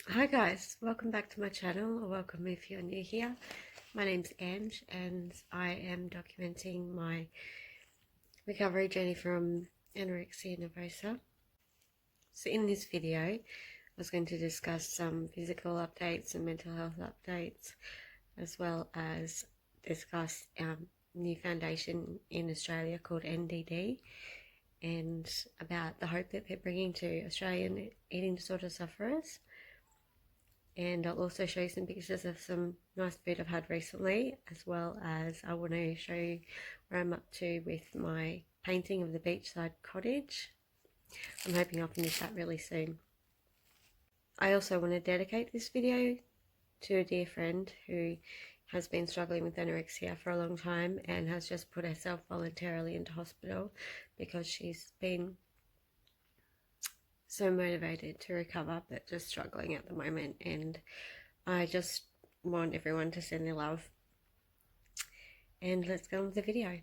Hi guys, welcome back to my channel, or welcome if you're new here. My name's Ange and I am documenting my recovery journey from anorexia nervosa. So in this video, I was going to discuss some physical updates and mental health updates, as well as discuss new foundation in Australia called NDD, and about the hope that they're bringing to Australian eating disorder sufferers. And I'll also show you some pictures of some nice food I've had recently, as well as I want to show you where I'm up to with my painting of the beachside cottage. I'm hoping I'll finish that really soon. I also want to dedicate this video to a dear friend who has been struggling with anorexia for a long time and has just put herself voluntarily into hospital because she's been so motivated to recover but just struggling at the moment, and I just want everyone to send their love. And let's go on with the video.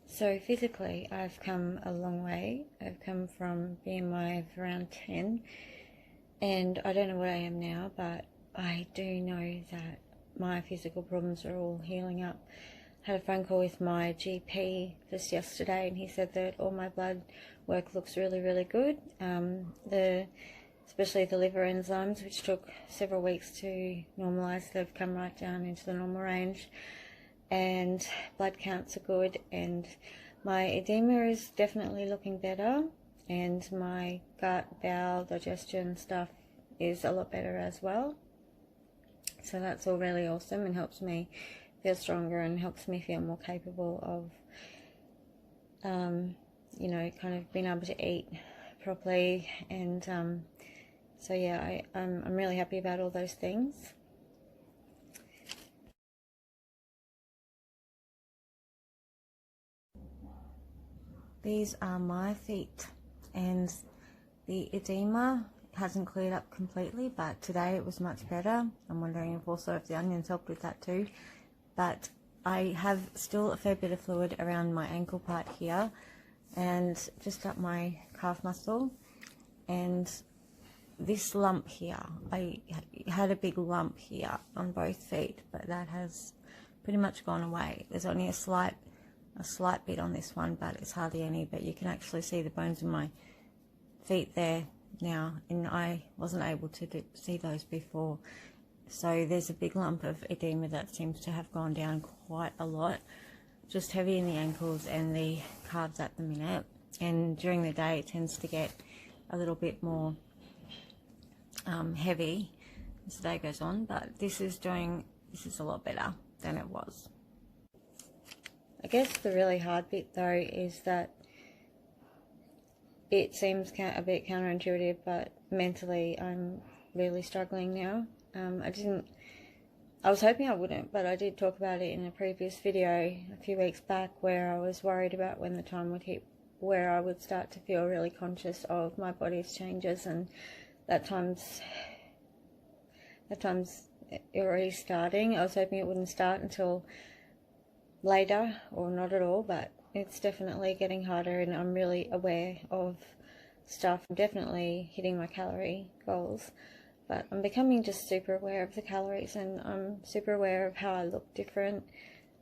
So physically I've come a long way. I've come from BMI of around 10, and I don't know what I am now, but I do know that my physical problems are all healing up. I had a phone call with my GP just yesterday, and he said that all my blood work looks really good. Especially the liver enzymes, which took several weeks to normalise, they've come right down into the normal range, and blood counts are good, and my edema is definitely looking better, and my gut, bowel, digestion stuff is a lot better as well. So that's all really awesome and helps me feel stronger and helps me feel more capable of kind of being able to eat properly. And so yeah, I'm really happy about all those things. These are my feet, and the edema hasn't cleared up completely, but today it was much better. I'm wondering if also if the onions helped with that too. But I have still a fair bit of fluid around my ankle part here and just up my calf muscle, and this lump here, I had a big lump here on both feet, but that has pretty much gone away. There's only a slight bit on this one, but it's hardly any, but you can actually see the bones in my feet there now, and I wasn't able to see those before. So there's a big lump of edema that seems to have gone down quite a lot, just heavy in the ankles and the calves at the minute, and during the day it tends to get a little bit more heavy as the day goes on, but this is a lot better than it was. I guess the really hard bit though is that it seems a bit counterintuitive, but mentally I'm really struggling now. I was hoping I wouldn't, but I did talk about it in a previous video a few weeks back, where I was worried about when the time would hit where I would start to feel really conscious of my body's changes, and that time's already starting. I was hoping it wouldn't start until later or not at all, but it's definitely getting harder, and I'm really aware of stuff. I'm definitely hitting my calorie goals, but I'm becoming just super aware of the calories, and I'm super aware of how I look different.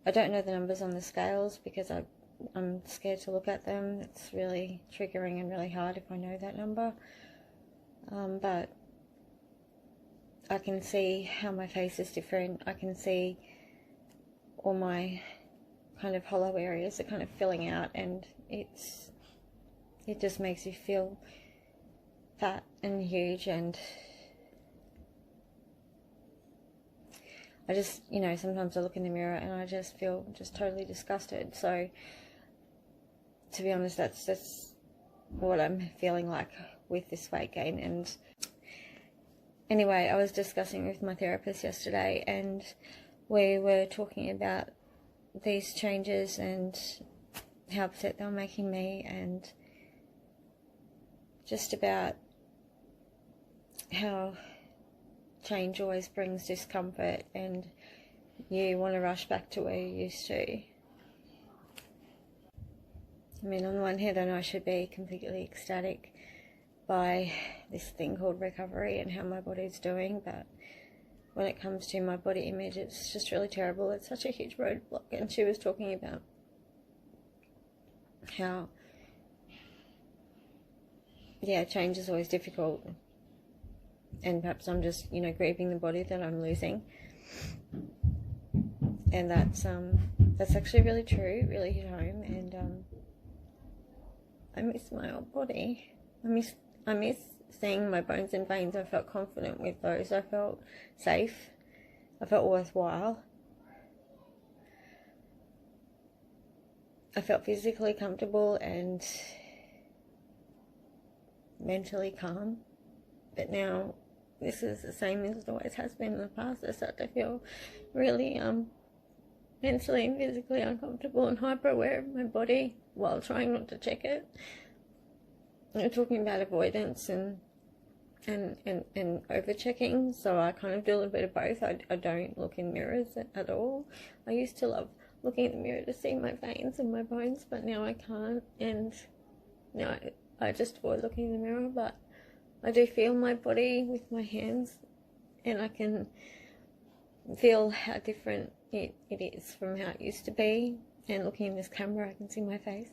I don't know the numbers on the scales because I'm scared to look at them. It's really triggering and really hard if I know that number. But I can see how my face is different. I can see all my kind of hollow areas are kind of filling out, and it just makes you feel fat and huge, and I just, sometimes I look in the mirror and I just feel just totally disgusted. So to be honest, that's what I'm feeling like with this weight gain. And anyway, I was discussing with my therapist yesterday, and we were talking about these changes and how upset they were making me, and just about how change always brings discomfort and you want to rush back to where you used to. I mean, on the one hand, I know I should be completely ecstatic by this thing called recovery and how my body's doing, but when it comes to my body image, it's just really terrible. It's such a huge roadblock. And she was talking about how, yeah, change is always difficult, and perhaps I'm just, grieving the body that I'm losing. And that's actually really true, really hit home. And I miss my old body. I miss seeing my bones and veins. I felt confident with those. I felt safe. I felt worthwhile. I felt physically comfortable and mentally calm. But now this is the same as it always has been in the past. I start to feel really mentally and physically uncomfortable and hyper aware of my body while trying not to check it. We're talking about avoidance and over checking, so I kind of do a little bit of both. I don't look in mirrors at all. I used to love looking in the mirror to see my veins and my bones, but now I can't, and now I just avoid looking in the mirror. But I do feel my body with my hands, and I can feel how different it is from how it used to be. And looking in this camera, I can see my face.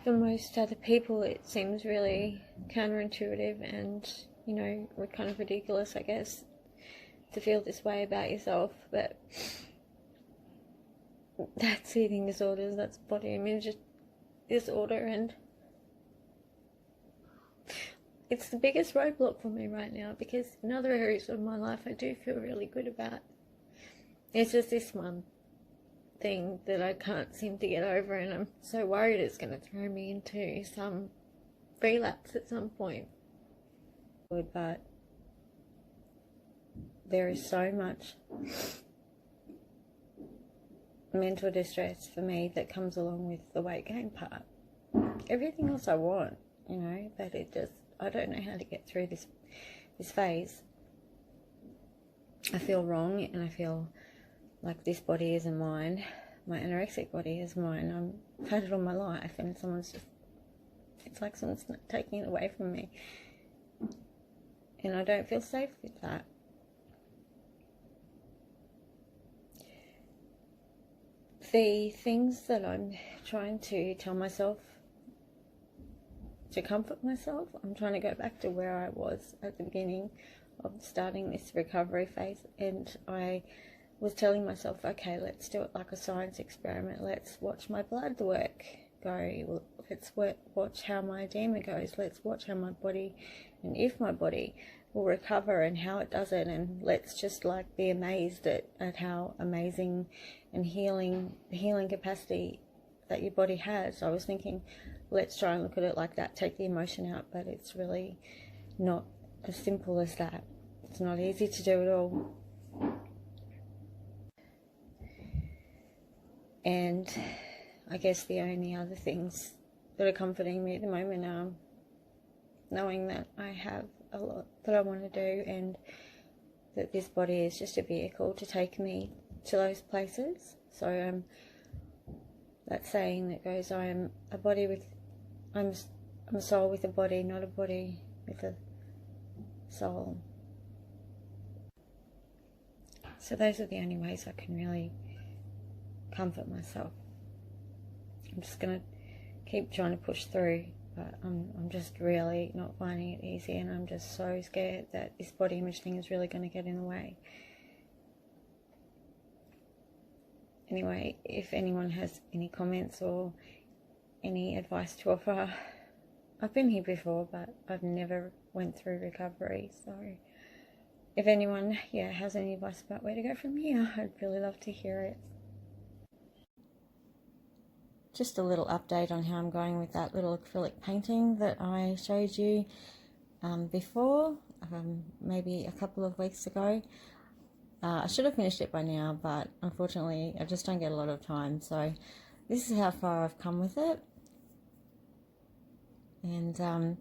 For most other people, it seems really counterintuitive and, kind of ridiculous, I guess, to feel this way about yourself. But that's eating disorders, that's body image disorder, and it's the biggest roadblock for me right now, because in other areas of my life I do feel really good about. It's just this one thing that I can't seem to get over, and I'm so worried it's going to throw me into some relapse at some point. But there is so much mental distress for me that comes along with the weight gain part. Everything else I want, but I don't know how to get through this phase. I feel wrong, and I feel like this body isn't mine. My anorexic body is mine. I've had it all my life, and it's like someone's taking it away from me. And I don't feel safe with that. The things that I'm trying to tell myself to comfort myself, I'm trying to go back to where I was at the beginning of starting this recovery phase, and I was telling myself, okay, let's do it like a science experiment. Let's watch my blood work go. Let's watch how my edema goes. Let's watch how my body, and if my body will recover and how it does it. And let's just be amazed at how amazing and healing capacity that your body has. I was thinking, let's try and look at it like that, take the emotion out, but it's really not as simple as that. It's not easy to do at all. And I guess the only other things that are comforting me at the moment are knowing that I have a lot that I want to do, and that this body is just a vehicle to take me to those places. So that saying that goes, I'm a soul with a body, not a body with a soul. So those are the only ways I can really comfort myself. I'm just going to keep trying to push through, but I'm just really not finding it easy, and I'm just so scared that this body image thing is really going to get in the way. Anyway, if anyone has any comments or any advice to offer, I've been here before, but I've never went through recovery, so if anyone has any advice about where to go from here, I'd really love to hear it. Just a little update on how I'm going with that little acrylic painting that I showed you before, maybe a couple of weeks ago. I should have finished it by now, but unfortunately I just don't get a lot of time, so this is how far I've come with it. And I'm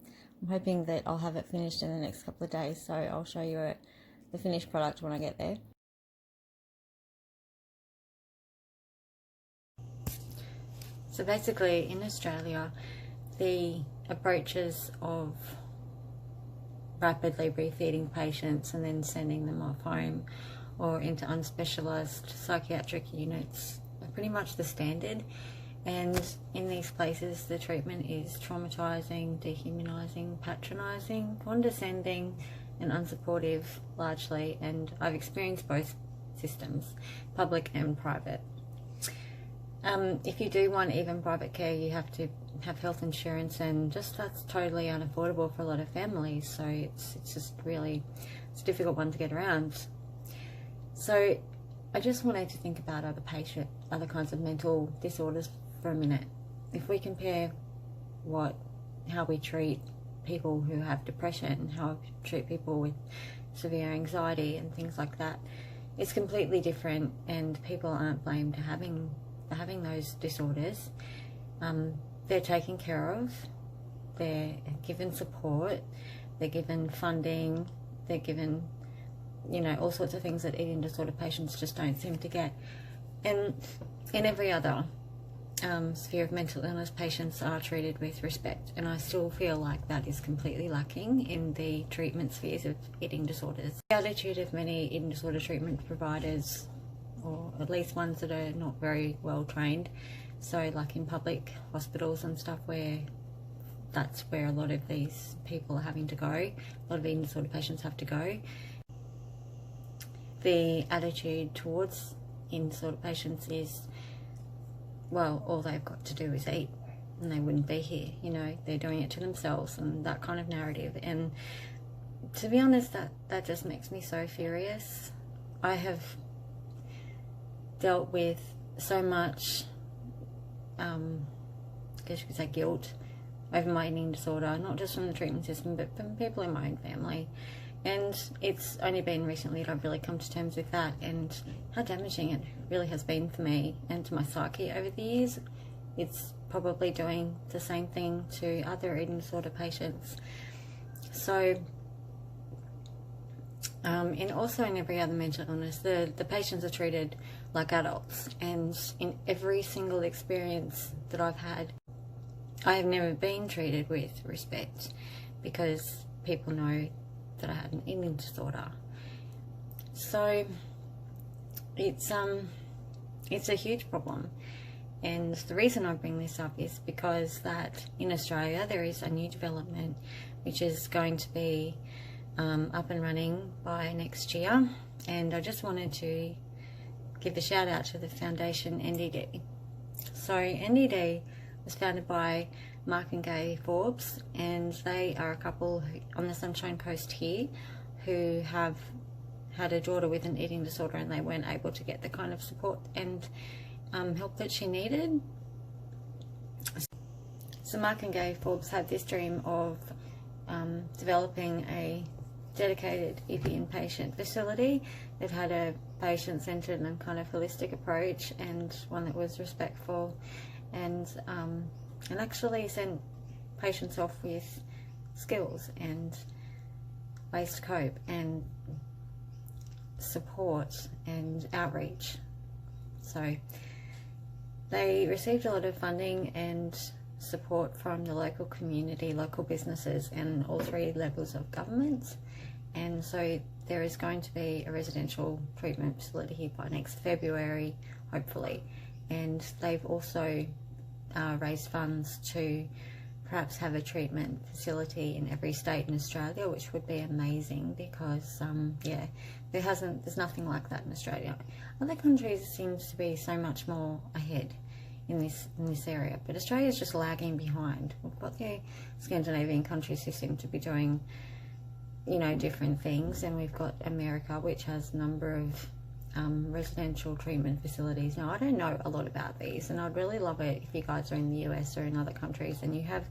hoping that I'll have it finished in the next couple of days, so I'll show you the finished product when I get there. So basically in Australia, the approaches of rapidly refeeding patients and then sending them off home or into unspecialised psychiatric units are pretty much the standard. And in these places, the treatment is traumatising, dehumanising, patronising, condescending and unsupportive largely, and I've experienced both systems, public and private. If you do want even private care, you have to have health insurance, and just that's totally unaffordable for a lot of families, so it's just really, it's a difficult one to get around. So I just wanted to think about other kinds of mental disorders for a minute. If we compare how we treat people who have depression, how we treat people with severe anxiety and things like that, it's completely different, and people aren't blamed for having those disorders. They're taken care of, they're given support, they're given funding, they're given, all sorts of things that eating disorder patients just don't seem to get. And in every other sphere of mental illness, patients are treated with respect, and I still feel like that is completely lacking in the treatment spheres of eating disorders. The attitude of many eating disorder treatment providers, or at least ones that are not very well trained, so like in public hospitals and stuff, where that's where a lot of these people are having to go, a lot of eating disorder patients have to go. The attitude towards eating disorder patients is, well, all they've got to do is eat and they wouldn't be here, they're doing it to themselves, and that kind of narrative. And to be honest, that just makes me so furious. I have dealt with so much, I guess you could say, guilt over my eating disorder, not just from the treatment system, but from people in my own family. And it's only been recently that I've really come to terms with that, and how damaging it really has been for me and to my psyche over the years. It's probably doing the same thing to other eating disorder patients. So, and also in every other mental illness, the patients are treated like adults, and in every single experience that I've had, I have never been treated with respect, because people know that I had an eating disorder. So it's a huge problem, and the reason I bring this up is because that in Australia there is a new development which is going to be up and running by next year, and I just wanted to give a shout out to the foundation NDD. So NDD was founded by Mark and Gay Forbes, and they are a couple on the Sunshine Coast here who have had a daughter with an eating disorder, and they weren't able to get the kind of support and help that she needed. So Mark and Gay Forbes had this dream of developing a dedicated ED inpatient facility that had a patient-centered and kind of holistic approach, and one that was respectful, and actually sent patients off with skills and ways to cope and support and outreach. So they received a lot of funding and support from the local community, local businesses, and all three levels of government. And so there is going to be a residential treatment facility here by next February, hopefully. And they've also raised funds to perhaps have a treatment facility in every state in Australia, which would be amazing, because there's nothing like that in Australia. Other countries seems to be so much more ahead in this area, but Australia is just lagging behind. We've got the Scandinavian countries who seem to be doing, different things, and we've got America, which has a number of residential treatment facilities. Now, I don't know a lot about these, and I'd really love it if you guys are in the US or in other countries and you have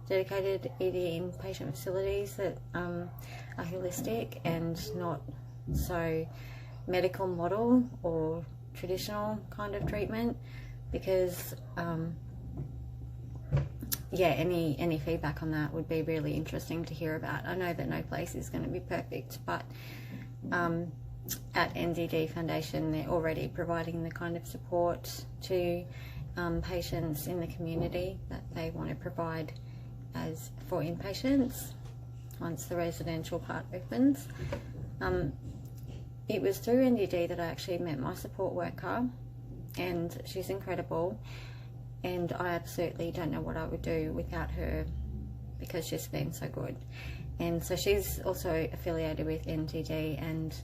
dedicated ED inpatient facilities that are holistic and not so medical model or traditional kind of treatment, because any feedback on that would be really interesting to hear about. I know that no place is going to be perfect, but at NDD Foundation, they're already providing the kind of support to patients in the community that they want to provide as for inpatients once the residential part opens. It was through NDD that I actually met my support worker, and she's incredible, and I absolutely don't know what I would do without her because she's been so good. And so she's also affiliated with NDD, and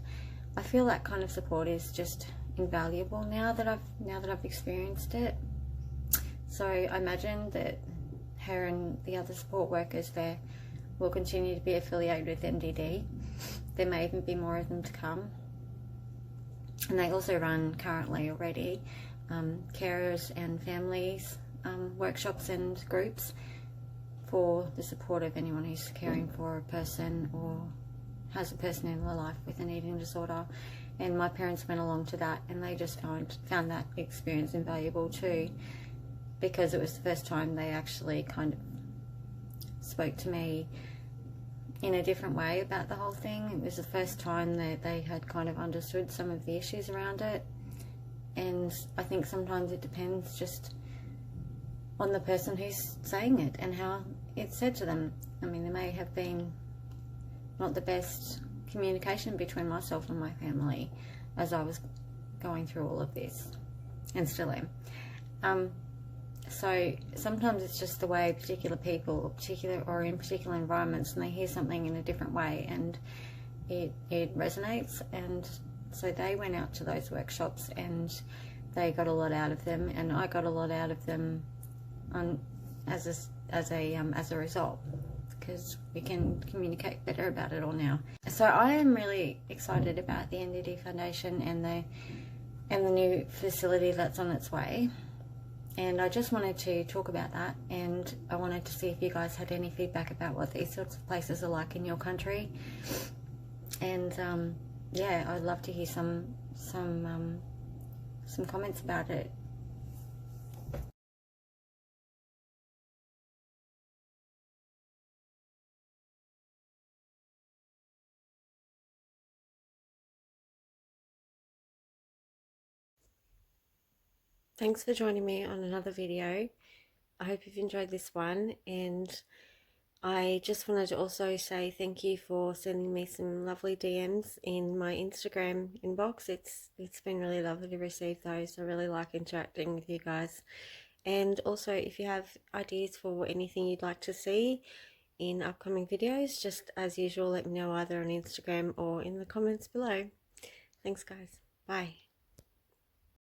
I feel that kind of support is just invaluable now that I've experienced it. So I imagine that her and the other support workers there will continue to be affiliated with NDD. There may even be more of them to come. And they also run currently already carers and families workshops and groups for the support of anyone who's caring for a person or has a person in their life with an eating disorder. And my parents went along to that, and they just found that experience invaluable too, because it was the first time they actually kind of spoke to me in a different way about the whole thing. It was the first time that they had kind of understood some of the issues around it. And I think sometimes it depends just on the person who's saying it and how it's said to them. I mean, there may have been not the best communication between myself and my family as I was going through all of this, and still am. So sometimes it's just the way particular people or in particular environments, and they hear something in a different way, and it resonates. And so they went out to those workshops and they got a lot out of them, and I got a lot out of them as a result, because we can communicate better about it all now. So I am really excited about the NDD Foundation and the new facility that's on its way. And I just wanted to talk about that, and I wanted to see if you guys had any feedback about what these sorts of places are like in your country. And yeah, I'd love to hear some comments about it. Thanks for joining me on another video. I hope you've enjoyed this one, and I just wanted to also say thank you for sending me some lovely DMs in my Instagram inbox. It's been really lovely to receive those. I really like interacting with you guys. And also, if you have ideas for anything you'd like to see in upcoming videos, just as usual, let me know either on Instagram or in the comments below. Thanks guys. Bye.